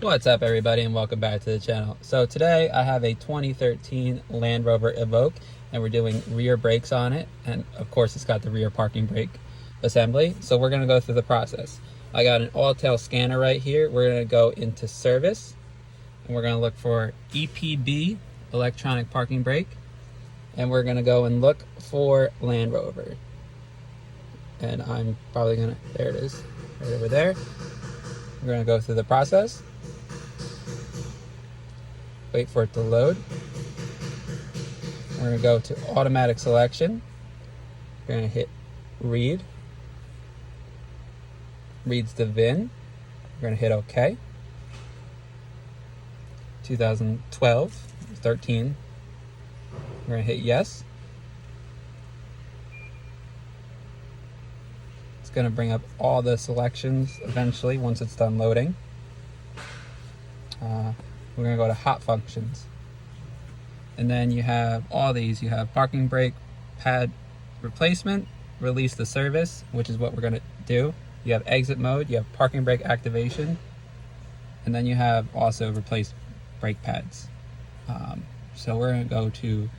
What's up, everybody, and welcome back to the channel. So today I have a 2013 Land Rover Evoque, and we're doing rear brakes on it, and of course it's got the rear parking brake assembly. So we're going to go through the process. I got an all-tail scanner right here. We're going to go into service, and we're going to look for EPB, electronic parking brake, and we're going to go and look for Land Rover. And I'm probably going to, there it is, right over there. We're going to go through the process. Wait for it to load. We're going to go to automatic selection. We're going to hit read. Reads the VIN. We're going to hit OK. 2012, 13. We're going to hit yes. It's going to bring up all the selections eventually once it's done loading. We're going to go to hot functions. And then you have all these. You have parking brake pad replacement, release the service, which is what we're going to do. You have exit mode, you have parking brake activation, and then you have also replace brake pads. So we're going to go to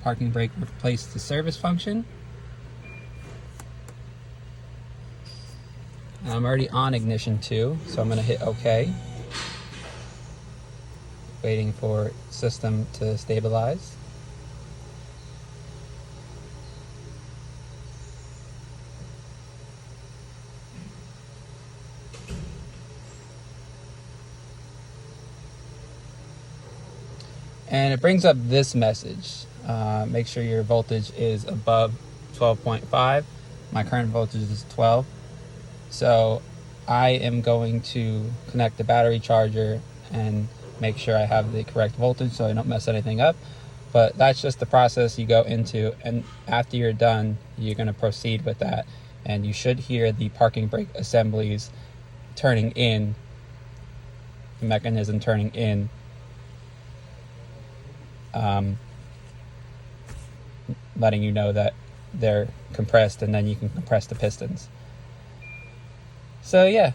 parking brake replace the service function. And I'm already on ignition 2, so I'm going to hit OK. Waiting for system to stabilize. And it brings up this message. Make sure your voltage is above 12.5. My current voltage is 12. So I am going to connect the battery charger and make sure I have the correct voltage so I don't mess anything up. But that's just the process you go into, and after you're done, you're going to proceed with that, and you should hear the parking brake assemblies turning in, the mechanism turning in, letting you know that they're compressed, and then you can compress the pistons. So yeah,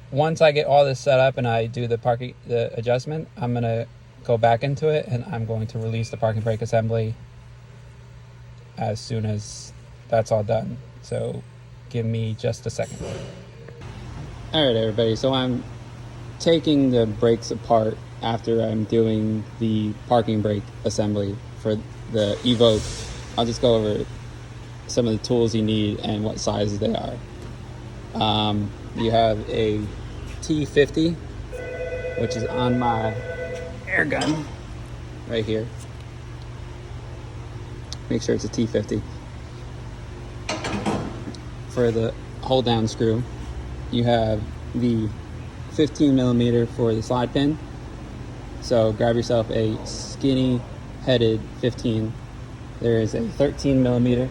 once I get all this set up and I do the adjustment, I'm going to go back into it and I'm going to release the parking brake assembly as soon as that's all done. So give me just a second. Alright everybody, so I'm taking the brakes apart after I'm doing the parking brake assembly for the Evoque. I'll just go over some of the tools you need and what sizes they are. You have a T50, which is on my air gun right here. Make sure it's a T50. For the hold down screw, you have the 15 millimeter for the slide pin. So grab yourself a skinny headed 15. There is a 13 millimeter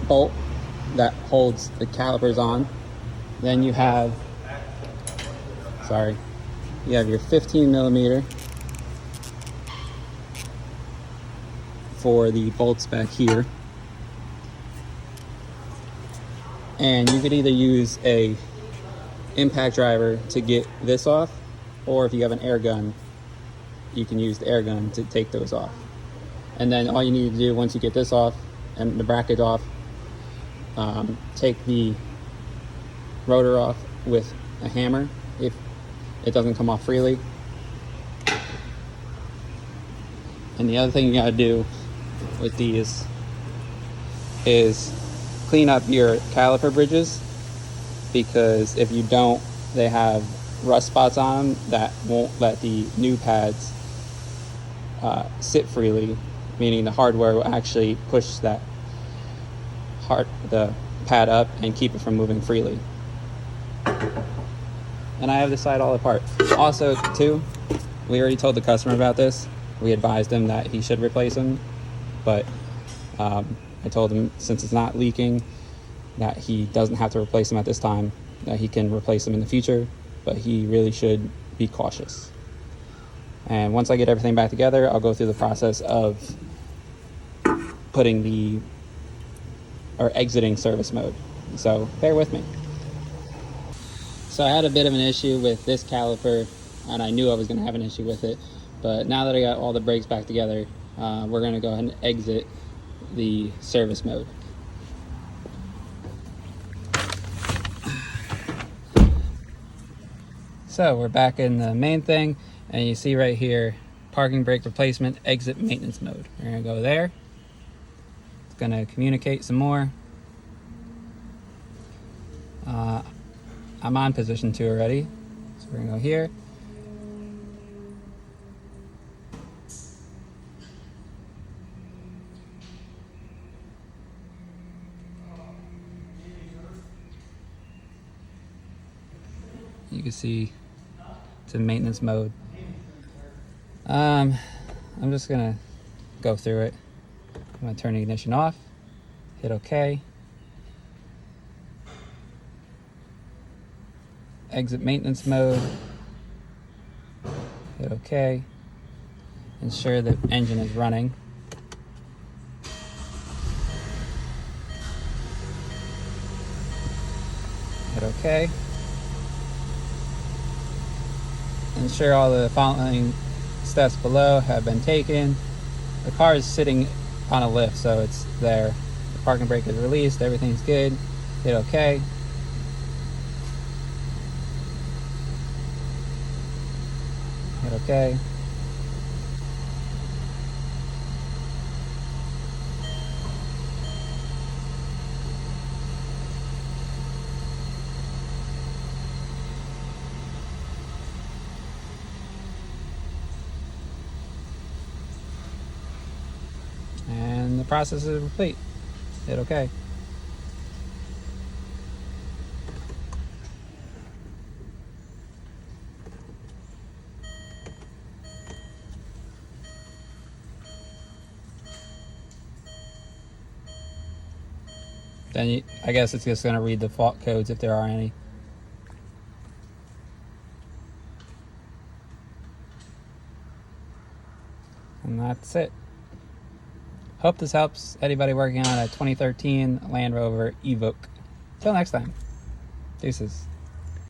bolt that holds the calipers on. Then you have, you have your 15 millimeter for the bolts back here. And you could either use a impact driver to get this off, or if you have an air gun, you can use the air gun to take those off. And then all you need to do once you get this off and the bracket off, take the rotor off with a hammer if it doesn't come off freely. And the other thing you gotta do with these is clean up your caliper bridges, because if you don't, they have rust spots on them that won't let the new pads sit freely, meaning the hardware will actually push the pad up and keep it from moving freely. And I have this side all apart. Also, too, we already told the customer about this. We advised him that he should replace them, but I told him since it's not leaking, that he doesn't have to replace them at this time, that he can replace them in the future, but he really should be cautious. And once I get everything back together, I'll go through the process of putting exiting service mode. So bear with me. So I had a bit of an issue with this caliper, and I knew I was going to have an issue with it. But now that I got all the brakes back together, we're going to go ahead and exit the service mode. So we're back in the main thing, and you see right here, parking brake replacement, exit maintenance mode. We're going to go there. It's going to communicate some more. I'm on position 2 already, so we're going to go here. You can see it's in maintenance mode. I'm just gonna go through it. I'm gonna turn the ignition off, hit OK, exit maintenance mode, hit OK, ensure the engine is running. Hit OK. Ensure all the following steps below have been taken. The car is sitting on a lift, so it's there. The parking brake is released, everything's good. Hit OK. Hit OK. And the process is complete. Hit OK. Then I guess it's just going to read the fault codes if there are any. And that's it. Hope this helps anybody working on a 2013 Land Rover Evoque. Till next time. Deuces.